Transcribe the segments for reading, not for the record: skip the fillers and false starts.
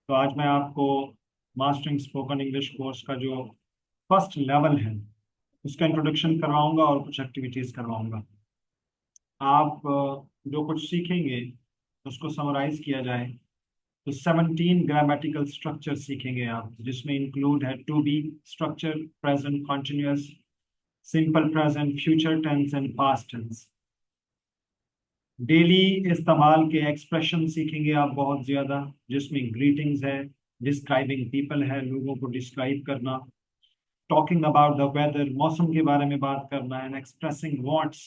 तो आज मैं आपको मास्टरिंग स्पोकन इंग्लिश कोर्स का जो फर्स्ट लेवल है उसका इंट्रोडक्शन करवाऊंगा और कुछ एक्टिविटीज करवाऊंगा। आप जो कुछ सीखेंगे उसको समराइज किया जाए तो 17 ग्रामेटिकल स्ट्रक्चर सीखेंगे आप, जिसमें इंक्लूड है to be structure, present continuous, simple present, future tense and past tense. Daily इस्तेमाल के एक्सप्रेशन सीखेंगे आप बहुत ज्यादा, जिसमें ग्रीटिंग्स है, डिस्क्राइबिंग पीपल है, लोगों को डिस्क्राइब करना, टॉकिंग अबाउट द वेदर, मौसम के बारे में बात करना, एंड एक्सप्रेसिंग वांट्स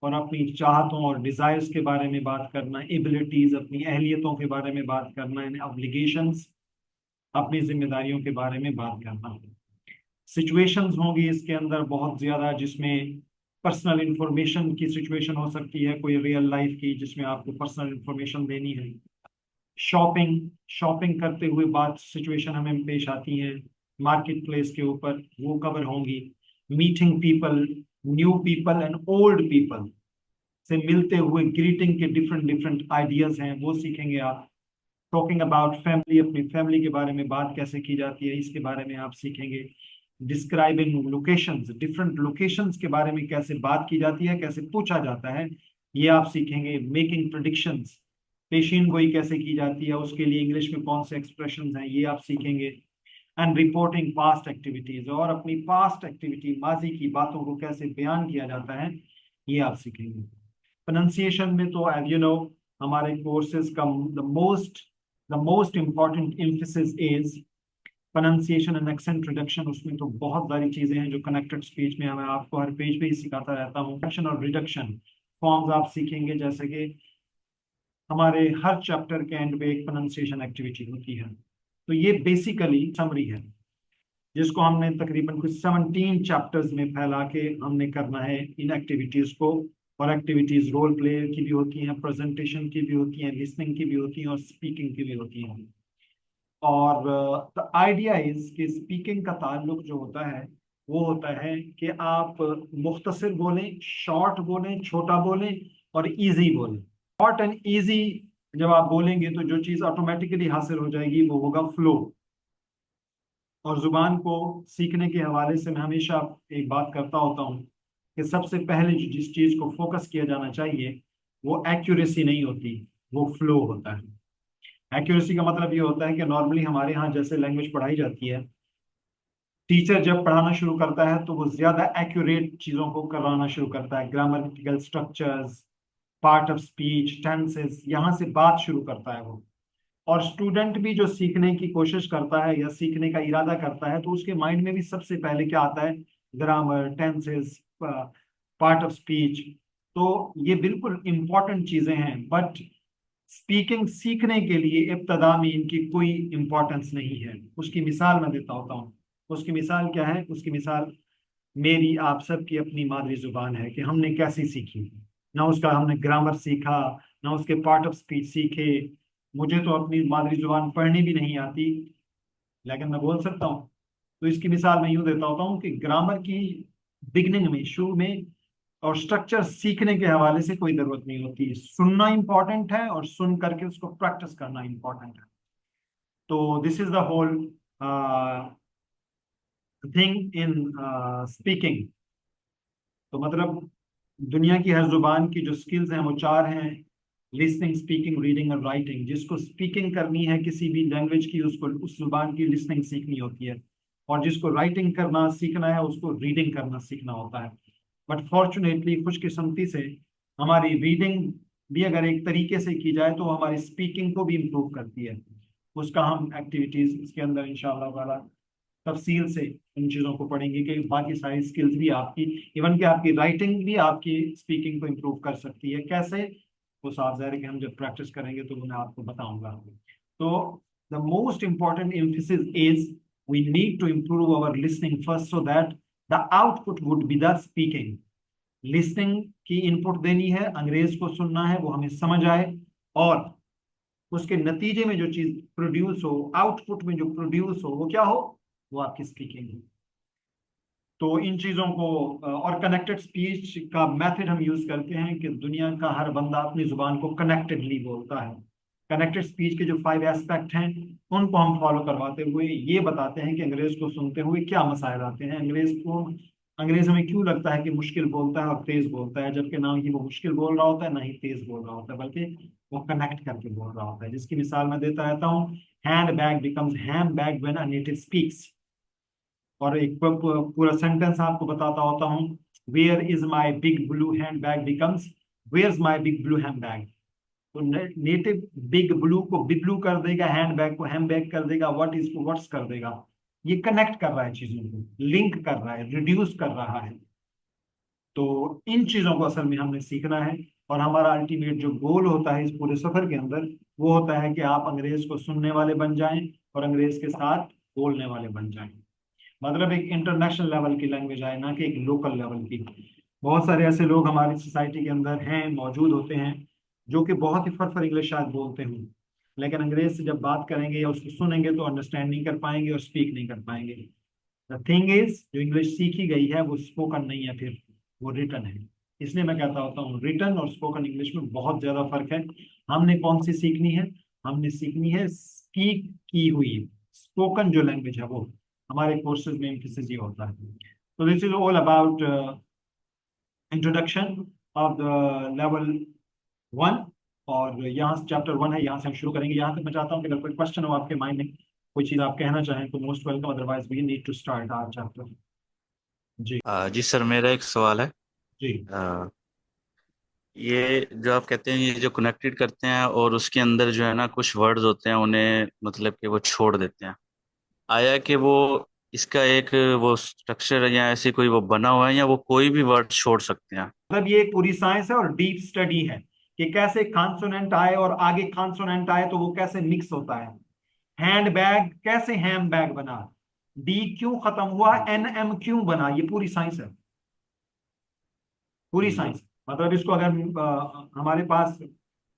और अपनी चाहतों और डिजायर्स के बारे में बात करना, एबिलिटीज अपनी अहलियतों के बारे में बात करना, एंड ऑब्लिगेशंस अपनी जिम्मेदारियों के बारे में बात करना। सिचुएशंस होंगी इसके अंदर बहुत ज्यादा, जिसमें पर्सनल इंफॉर्मेशन की सिचुएशन हो सकती है, कोई रियल लाइफ की जिसमें आपको पर्सनल इंफॉर्मेशन देनी है। शॉपिंग शॉपिंग करते हुए बात सिचुएशन हमें पेश आती है, मार्केट प्लेस के ऊपर वो कवर होंगी। Meeting people, new people and old people से मिलते हुए ग्रीटिंग के डिफरेंट डिफरेंट आइडियाज हैं वो सीखेंगे आप। टॉकिंग अबाउट फैमिली, अपनी फैमिली के बारे में बात कैसे की जाती है इसके बारे में आप सीखेंगे। डिस्क्राइबिंग लोकेशंस, डिफरेंट लोकेशंस के बारे में कैसे बात की जाती है, कैसे पूछा जाता है, ये आप सीखेंगे। मेकिंग प्रिडिक्शंस, पेशीन गोई कैसे की जाती है, उसके लिए इंग्लिश में कौन से एक्सप्रेशंस हैं ये आप सीखेंगे। एंड रिपोर्टिंग पास्ट एक्टिविटीज, और अपनी पास्ट एक्टिविटी, माजी की बातों को कैसे बयान किया जाता है ये आप सीखेंगे। प्रोनाउंसिएशन में तो एज यू नो हमारे कोर्सेज का the most important emphasis is pronunciation and accent reduction. उसमें तो बहुत सारी चीजें हैं जो कनेक्टेड स्पीच में मैं आपको हर पेज पे ही सिखाता रहता हूँ। एक्शन और रिडक्शन फॉर्म्स आप सीखेंगे, जैसे कि हमारे हर चैप्टर के एंड पे एक प्रोनाउंसिएशन एक्टिविटी होती है। तो ये बेसिकली समरी है जिसको हमने तकरीबन कुछ 17 चैप्टर्स में फैला के हमने करना है इन एक्टिविटीज को। और एक्टिविटीज रोल प्ले की भी होती हैं, प्रेजेंटेशन की भी होती हैं, लिसनिंग की भी होती हैं और स्पीकिंग की भी होती हैं। और द आइडिया इज कि स्पीकिंग का ताल्लुक जो होता है वो होता है कि आप मुख्तसर बोलें, शॉर्ट बोलें, छोटा बोलें और इजी बोलें। शॉर्ट एंड इजी जब आप बोलेंगे तो जो चीज़ ऑटोमेटिकली हासिल हो जाएगी वो होगा फ्लो। और जुबान को सीखने के हवाले से मैं हमेशा एक बात करता होता हूँ कि सबसे पहले जिस चीज़ को फोकस किया जाना चाहिए वो एक्यूरेसी नहीं होती, वो फ्लो होता है। एक्यूरेसी का मतलब ये होता है कि नॉर्मली हमारे यहाँ जैसे लैंग्वेज पढ़ाई जाती है, टीचर जब पढ़ाना शुरू करता है तो वो ज्यादा एक्यूरेट चीजों को कराना शुरू करता है। Grammatical structures, part of speech, tenses, यहाँ से बात शुरू करता है वो। और स्टूडेंट भी जो सीखने की कोशिश करता है या सीखने का इरादा करता है तो उसके माइंड में भी सबसे पहले क्या आता है? Grammar, tenses, part of speech. तो ये बिल्कुल इंपॉर्टेंट चीजें हैं, बट स्पीकिंग सीखने के लिए इब्तदा में इनकी कोई इंपॉर्टेंस नहीं है। उसकी मिसाल मैं देता होता हूँ। उसकी मिसाल क्या है? उसकी मिसाल मेरी आप सबकी अपनी मादरी जुबान है कि हमने कैसी सीखी। ना उसका हमने ग्रामर सीखा, ना उसके पार्ट ऑफ स्पीच सीखे। मुझे तो अपनी मादरी जुबान पढ़नी भी नहीं आती, लेकिन मैं बोल सकता हूँ। तो इसकी मिसाल मैं यूं देता होता हूँ कि ग्रामर की बिगनिंग में, शुरू में, और स्ट्रक्चर सीखने के हवाले से कोई जरूरत नहीं होती। सुनना इंपॉर्टेंट है और सुन करके उसको प्रैक्टिस करना इंपॉर्टेंट है। तो this is the whole thing in speaking. तो मतलब दुनिया की हर जुबान की जो स्किल्स हैं वो चार हैं: लिसनिंग, स्पीकिंग, रीडिंग और राइटिंग। जिसको स्पीकिंग करनी है किसी भी लैंग्वेज की, उसको उस जुबान की लिसनिंग सीखनी होती है। और जिसको राइटिंग करना सीखना है उसको रीडिंग करना सीखना होता है। बट फॉर्चुनेटली, खुशकिस्मती से, हमारी रीडिंग भी अगर एक तरीके से की जाए तो हमारी स्पीकिंग को भी इम्प्रूव करती है। उसका हम एक्टिविटीज इसके अंदर इंशाल्लाह वाला तफसील से इन चीज़ों को पढ़ेंगे कि बाकी सारी स्किल्स भी आपकी, इवन कि आपकी राइटिंग भी आपकी स्पीकिंग को इम्प्रूव कर सकती है। कैसे? वो साफ ज़ाहिर है कि हम जब प्रैक्टिस करेंगे तो वो मैं आपको बताऊंगा। तो the most important emphasis is we need to improve our listening first so that the output would be the speaking. Listening की इनपुट देनी है, अंग्रेज को सुनना है, वो हमें समझ आए, और उसके नतीजे में जो चीज प्रोड्यूस हो, आउटपुट में जो प्रोड्यूस हो वो क्या हो? वो आपकी स्पीकिंग हो। तो इन चीजों को और कनेक्टेड स्पीच का मेथड हम यूज करते हैं कि दुनिया का हर बंदा अपनी जुबान को कनेक्टेडली बोलता है। कनेक्टेड स्पीच के जो 5 एस्पेक्ट हैं उनको हम फॉलो करवाते हुए ये बताते हैं कि अंग्रेज को सुनते हुए क्या मसाइल आते हैं, अंग्रेज हमें क्यों लगता है कि मुश्किल बोलता है और तेज बोलता है, जबकि ना ही वो मुश्किल बोल रहा होता है ना ही तेज बोल रहा होता है, बल्कि वो कनेक्ट करके बोल रहा होता है। जिसकी मिसाल मैं देता रहता हूँ, hand bag becomes ham bag when a native speaks. और एक पूरा सेंटेंस आपको बताता होता हूँ, where is my big blue hand bag becomes where is my big blue hand bag. तो नेटिव बिग ब्लू को बिग ब्लू कर देगा, हैंड बैग को हैम बैग कर देगा, व्हाट इज को व्हाट्स कर देगा। ये कनेक्ट कर रहा है, चीजों को लिंक कर रहा है, रिड्यूस कर रहा है। तो इन चीजों को असल में हमने सीखना है, और हमारा अल्टीमेट जो गोल होता है इस पूरे सफर के अंदर, वो होता है कि आप अंग्रेज को सुनने वाले बन जाएं और अंग्रेज के साथ बोलने वाले बन जाएं। मतलब एक इंटरनेशनल लेवल की लैंग्वेज आए, ना कि एक लोकल लेवल की। बहुत सारे ऐसे लोग हमारी सोसाइटी के अंदर हैं, मौजूद होते हैं, जो कि बहुत ही फर इंग्लिश शायद बोलते हैं, लेकिन अंग्रेज से जब बात करेंगे या उसको सुनेंगे तो अंडरस्टैंड नहीं कर पाएंगे और स्पीक नहीं कर पाएंगे। द थिंग इज, जो इंग्लिश सीखी गई है वो स्पोकन नहीं है, फिर वो रिटन है। इसलिए मैं कहता होता हूँ रिटन और स्पोकन इंग्लिश में बहुत ज्यादा फर्क है। हमने कौन सी सीखनी है? हमने सीखनी है स्पीक की हुई। स्पोकन जो लैंग्वेज है वो हमारे कोर्सेज में एम्फेसिस ये होता है। तो this is all about introduction of the level 1। और यहाँ से चैप्टर 1 है, यहाँ से हम शुरू करेंगे। यहाँ तक मैं चाहता हूँ कि अगर कोई क्वेश्चन हो आपके माइंड में, कोई चीज आप कहना चाहें तो most welcome, otherwise we need to start our chapter. जी। जी सर, मेरा एक सवाल है। जी। अ, ये जो आप कहते हैं, ये जो कनेक्टेड करते हैं और उसके अंदर जो है ना कुछ वर्ड्स होते हैं, उन्हें मतलब कि वो छोड़ देते हैं। आया कि वो इसका एक वो स्ट्रक्चर या ऐसी कोई वो बना हुआ है, या वो कोई भी वर्ड छोड़ सकते हैं? मतलब ये एक पूरी साइंस है और डीप स्टडी है कि कैसे कॉन्सोनेंट आए और आगे कॉन्सोनेंट आए तो वो कैसे मिक्स होता है। हैंड बैग कैसे हैम बैग बना, डी क्यों खत्म हुआ, एन एम क्यों बना, ये पूरी साइंस है, पूरी जी। साइंस। मतलब इसको अगर हमारे पास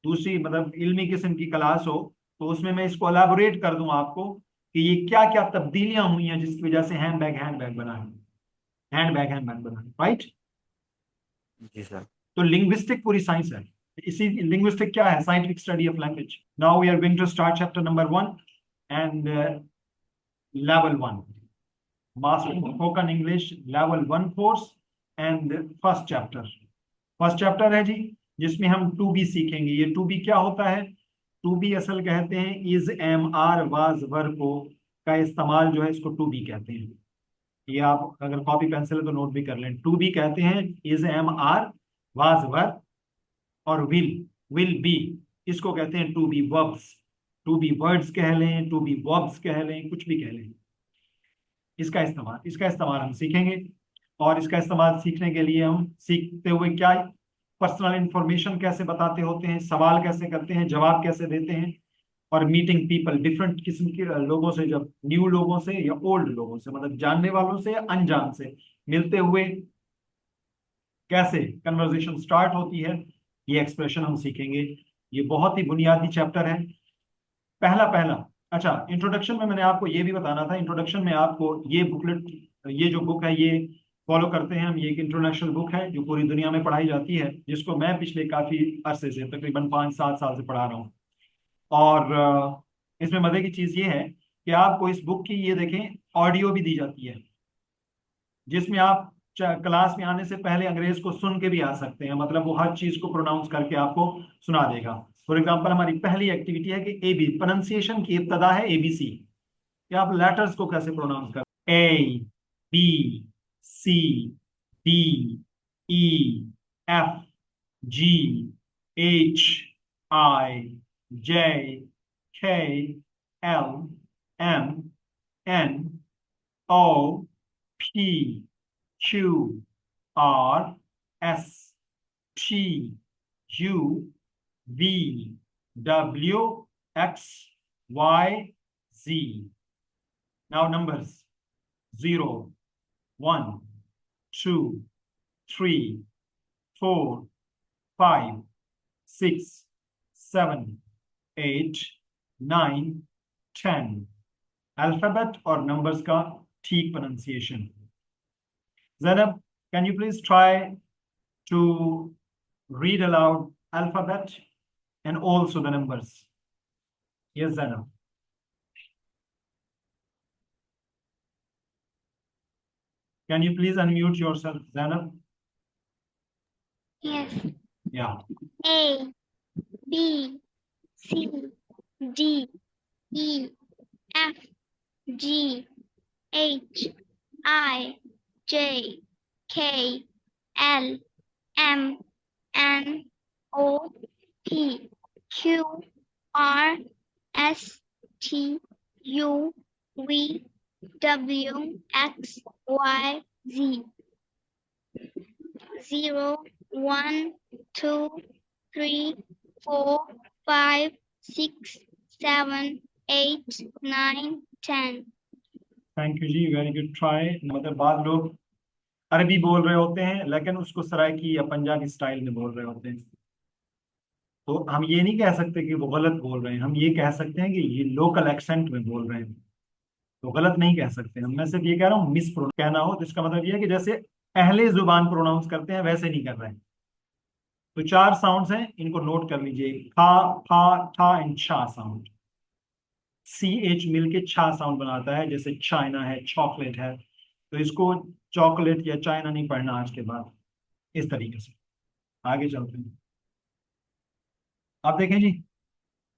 दूसरी मतलब इल्मी किस्म की क्लास हो तो उसमें मैं इसको एलाबोरेट कर दूं आपको कि ये क्या क्या तब्दीलियां हुई हैं जिसकी वजह से हैंड बैग बना है, हैंड बैग बना है, राइट। जी सर। तो लिंग्विस्टिक पूरी साइंस है। इसी लिंग्विस्टिक क्या है? Scientific study of language. Now we are going to start chapter number 1 and level 1, master spoken English level 1 course and first chapter. First chapter है जी, जिसमें हम टू बी सीखेंगे। ये टू बी क्या होता है? टू बी असल कहते हैं is am are was were को का इस्तेमाल जो है इसको टू बी कहते हैं। ये आप अगर कॉपी पेंसिल है तो नोट भी कर लें। टू बी कहते हैं is am are was were, और विल बी इसको कहते हैं to be verbs. To be words कह लें, टू बी वर्ब्स कह लें, कुछ भी कह लें। इसका इस्तेमाल हम सीखेंगे। और इसका इस्तेमाल सीखने के लिए हम सीखते हुए क्या, पर्सनल इंफॉर्मेशन कैसे बताते होते हैं, सवाल कैसे करते हैं, जवाब कैसे देते हैं, और मीटिंग पीपल डिफरेंट किस्म के लोगों से, जब न्यू लोगों से या ओल्ड लोगों से, मतलब जानने वालों से या अनजान से मिलते हुए कैसे कन्वर्सेशन स्टार्ट होती है, ये एक्सप्रेशन हम सीखेंगे। ये बहुत ही बुनियादी चैप्टर है, पहला पहला। अच्छा, इंट्रोडक्शन में मैंने आपको ये भी बताना था, इंट्रोडक्शन में आपको ये बुकलेट, ये जो बुक है ये फॉलो करते हैं हम। ये एक इंटरनेशनल बुक है जो पूरी दुनिया में पढ़ाई जाती है, जिसको मैं पिछले काफी अरसे से, तकरीबन 5-7 साल से पढ़ा रहा हूँ। और इसमें मजे की चीज ये है कि आपको इस बुक की ये देखें ऑडियो भी दी जाती है, जिसमें आप क्लास में आने से पहले अंग्रेज को सुन के भी आ सकते हैं। मतलब वो हर चीज को प्रोनाउंस करके आपको सुना देगा। फॉर एग्जाम्पल, हमारी पहली एक्टिविटी है कि ए बी, प्रोनाउंसिएशन की इब्तदा है एबीसी, कि आप लेटर्स को कैसे प्रोनाउंस कर, A B C D E F G H I J K L M N O P Q R S T U V W X Y Z. Now numbers: 0, 1, 2, 3, 4, 5, 6, 7, 8, 9, 10। Alphabet और numbers का ठीक pronunciation. Zainab, can you please try to read aloud alphabet and also the numbers? Yes, Zainab. Can you please unmute yourself, Zainab? Yes. Yeah. A, B, C, D, E, F, G, H, I, J, K, L, M, N, O, P, Q, R, S, T, U, V, W, X, Y, Z. 0, 1, 2, 3, 4, 5, 6, 7, 8, 9, 10. Thank you जी, very good try. मतलब बाद लोग अरबी बोल रहे होते हैं लेकिन उसको सराइकी या पंजाबी स्टाइल में बोल रहे होते हैं, तो हम ये नहीं कह सकते कि वो गलत बोल रहे हैं, हम ये कह सकते हैं कि ये लोकल एक्सेंट में बोल रहे हैं, तो गलत नहीं कह सकते हम। मैं सिर्फ ये कह रहा हूँ मिस कहना हो तो इसका मतलब ये है कि जैसे अहले जुबान प्रोनाउंस करते हैं वैसे नहीं कर रहे हैं। तो 4 साउंड्स हैं, इनको नोट कर लीजिए, खा, फा, ठा एंड छा साउंड। सी एच मिलके छा साउंड बनाता है, जैसे चाइना है, चॉकलेट है, तो इसको चॉकलेट या चाइना नहीं पढ़ना आज के बाद। इस तरीके से आगे चलते हैं। आप देखें जी,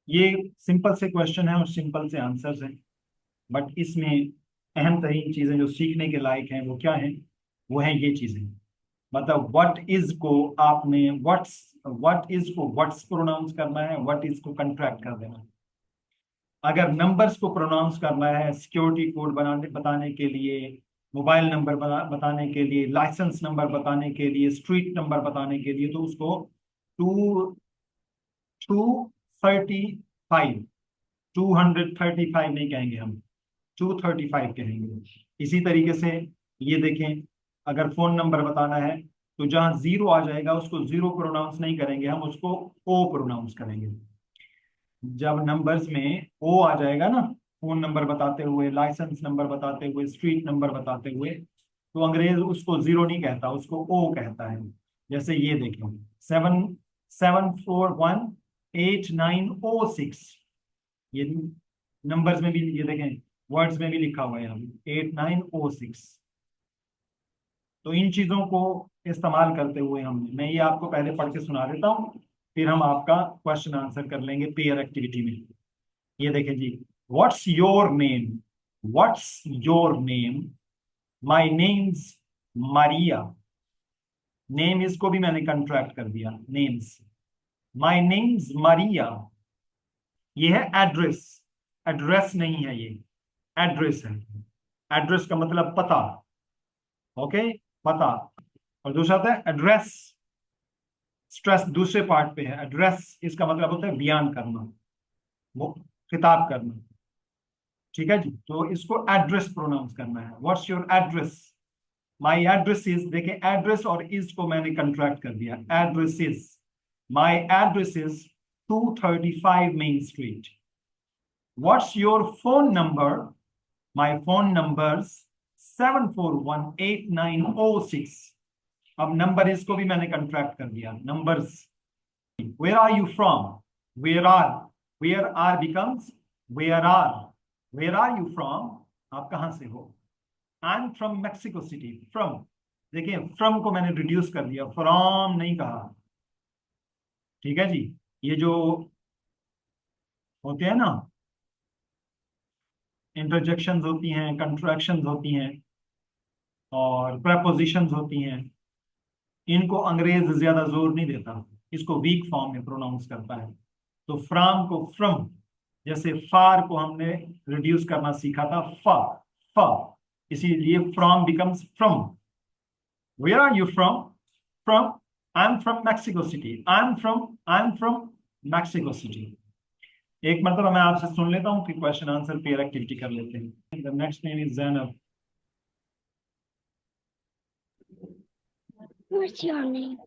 ये सिंपल से क्वेश्चन है और सिंपल से आंसर्स हैं, बट इसमें अहम तरीन चीजें जो सीखने के लायक हैं वो क्या हैं? वो हैं ये चीजें। मतलब व्हाट इज को आपने व्हाट इज को व्हाट्स प्रोनाउंस करना है, व्हाट इज को कंट्रैक्ट कर देना है। अगर नंबर्स को प्रोनाउंस करना है, सिक्योरिटी कोड बनाने बताने के लिए, मोबाइल नंबर बताने के लिए, लाइसेंस नंबर बताने के लिए, स्ट्रीट नंबर बताने के लिए, तो उसको टू 235 235 नहीं कहेंगे हम, 235 कहेंगे। इसी तरीके से ये देखें, अगर फोन नंबर बताना है तो जहां जीरो आ जाएगा उसको जीरो प्रोनाउंस नहीं करेंगे, हम उसको ओ प्रोनाउंस करेंगे। जब नंबर्स में ओ आ जाएगा ना, फोन नंबर बताते हुए, लाइसेंस नंबर बताते हुए, स्ट्रीट नंबर बताते हुए, तो अंग्रेज उसको जीरो नहीं कहता, उसको ओ कहता है। जैसे ये देखें, 7741896, ये नंबर्स में भी ये देखें, वर्ड्स में भी लिखा हुआ है यहाँ 8906। तो इन चीजों को इस्तेमाल करते हुए हमने, मैं ये आपको पहले पढ़ के सुना देता हूँ, फिर हम आपका क्वेश्चन आंसर कर लेंगे पेयर एक्टिविटी में। ये देखें जी, what's your name, what's your name, my name's Maria. Name इसको भी मैंने कंट्रैक्ट कर दिया, नेम्स, माई नेम्स मारिया। ये है एड्रेस, एड्रेस नहीं है ये, एड्रेस है। एड्रेस का मतलब पता, ओके, पता। और दूसरा आता है एड्रेस, स्ट्रेस दूसरे पार्ट पे है। एड्रेस इसका मतलब होता है बयान करना, वो खिताब करना, ठीक है जी। तो इसको एड्रेस प्रोनाउंस करना है। What's your address, my address is, देखिए एड्रेस और इज को मैंने कंट्रैक्ट कर दिया, address is, my address is 235 main street. What's your phone number, my phone number's 7418906। अब नंबर इसको भी मैंने कंट्रैक्ट कर दिया, number's. Where are you from, where are, where are becomes where are, where are you from, आप कहां से हो? I am from Mexico City, from, देखिए फ्रॉम को मैंने रिड्यूस कर दिया, फ्रॉम नहीं कहा, ठीक है जी। ये जो होते हैं ना, इंटरजेक्शंस होती हैं, कंट्रैक्शंस होती हैं और प्रपोजिशंस होती हैं, इनको अंग्रेज ज्यादा जोर नहीं देता, इसको वीक फॉर्म में प्रोनाउंस करता है। तो फ्राम को फ्रॉम, जैसे फार को हमने रिड्यूस करना सीखा था, फा, फा, इसीलिए from becomes from. Where are you from, from, I am from Mexico City, I am from Mexico City. एक मतलब मैं आपसे सुन लेता हूँ, फिर क्वेश्चन आंसर पेयर एक्टिविटी कर लेते हैं। The next name is Zainab. What's your name?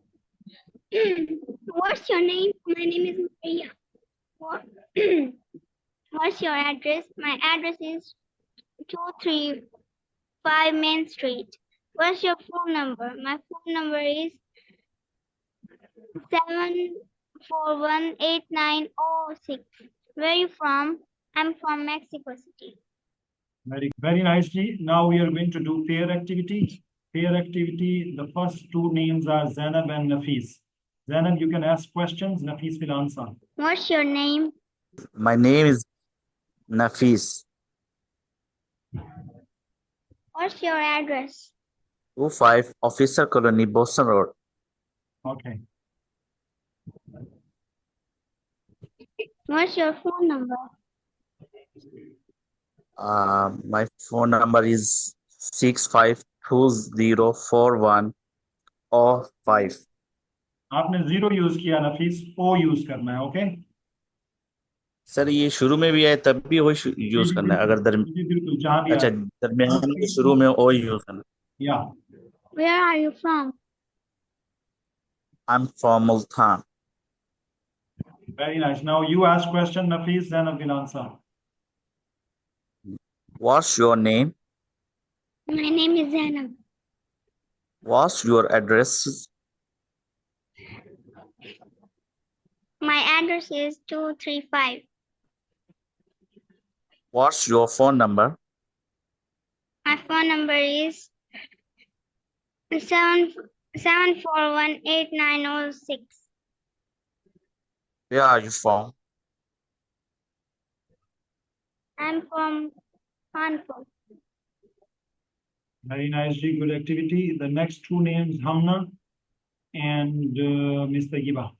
What's your name? My name is Maria. What? What's your address? My address is 235 Main Street. What's your phone number? My phone number is 7418906. Where are you from? I'm from Mexico City. Very nicely. Now we are going to do pair activity. Pair activity, the first two names are Zainab and Nafis. Zainab, you can ask questions. Nafis will answer. What's your name? My name is Nafis. What's your address? 25 Officer Colony, Boston Road. Okay. What's your phone number? My phone number is 65204105. आपने 0 use किया नफीस, O use करना है. Okay sir ये शुरू में भी है तब भी वही यूज करना है, अगर जी बिल्कुल, जहाँ भी अच्छा आए. दरमियान में शुरू में ओ यूज करना. या Where are you from? I'm from Multan. very nice. Now you ask question, Nafis, Zainab will answer. What's your name? My name is Zainab. What's your address? My address is 235. What's your phone number? My phone number is 7418906. Where are you from? I'm from Kanpur. Very nicely, good activity. The next two names, Hamna and Mr. Giba.